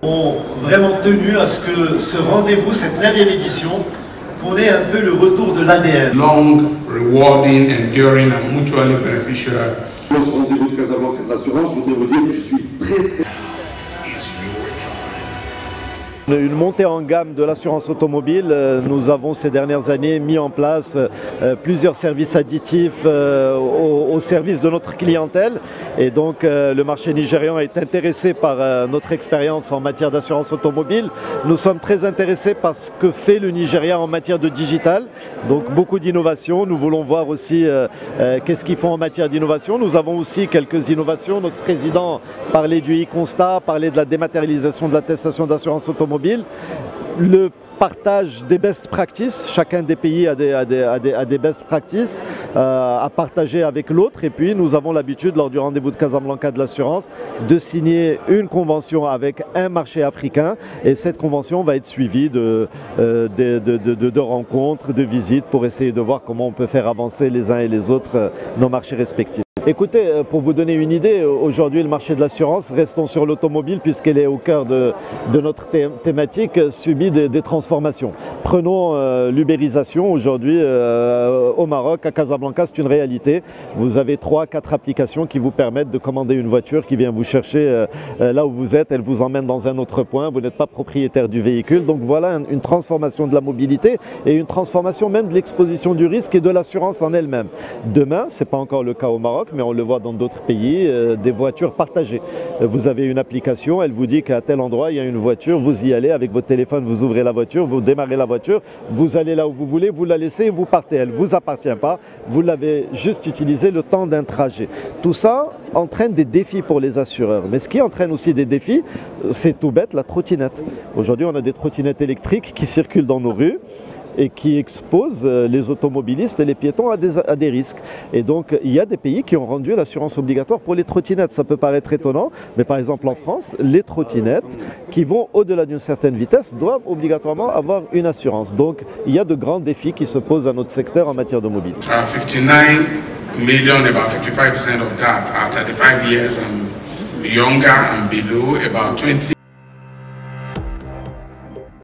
ont vraiment tenu à ce que ce rendez-vous, cette 9e édition, qu'on ait un peu le retour de l'ADN. Long, rewarding, enduring and mutually beneficial. Dans ce rendez-vous de Casablanca de l'assurance, je voudrais vous dire que je suis très Une montée en gamme de l'assurance automobile. Nous avons ces dernières années mis en place plusieurs services additifs au service de notre clientèle et donc le marché nigérian est intéressé par notre expérience en matière d'assurance automobile. Nous sommes très intéressés par ce que fait le Nigeria en matière de digital, donc beaucoup d'innovations. Nous voulons voir aussi qu'est-ce qu'ils font en matière d'innovation. Nous avons aussi quelques innovations. Notre président parlait du e-constat, parlait de la dématérialisation de l'attestation d'assurance automobile. Le partage des best practices, chacun des pays a des best practices à partager avec l'autre et puis nous avons l'habitude lors du rendez-vous de Casablanca de l'assurance de signer une convention avec un marché africain et cette convention va être suivie de rencontres, de visites pour essayer de voir comment on peut faire avancer les uns et les autres nos marchés respectifs. Écoutez, pour vous donner une idée, aujourd'hui le marché de l'assurance, restons sur l'automobile puisqu'elle est au cœur de notre thématique, subit des transformations. Prenons l'ubérisation aujourd'hui au Maroc, à Casablanca, c'est une réalité. Vous avez 3-4 applications qui vous permettent de commander une voiture qui vient vous chercher là où vous êtes, elle vous emmène dans un autre point, vous n'êtes pas propriétaire du véhicule. Donc voilà une transformation de la mobilité et une transformation même de l'exposition du risque et de l'assurance en elle-même. Demain, ce n'est pas encore le cas au Maroc, mais on le voit dans d'autres pays, des voitures partagées. Vous avez une application, elle vous dit qu'à tel endroit il y a une voiture, vous y allez avec votre téléphone, vous ouvrez la voiture, vous démarrez la voiture, vous allez là où vous voulez, vous la laissez et vous partez. Elle ne vous appartient pas, vous l'avez juste utilisé le temps d'un trajet. Tout ça entraîne des défis pour les assureurs. Mais ce qui entraîne aussi des défis, c'est tout bête, la trottinette. Aujourd'hui on a des trottinettes électriques qui circulent dans nos rues et qui exposent les automobilistes et les piétons à des risques. Et donc, il y a des pays qui ont rendu l'assurance obligatoire pour les trottinettes. Ça peut paraître étonnant, mais par exemple en France, les trottinettes qui vont au-delà d'une certaine vitesse doivent obligatoirement avoir une assurance. Donc, il y a de grands défis qui se posent à notre secteur en matière de mobilité. 59 million, about 55% of that are 35 years and younger and below, about 20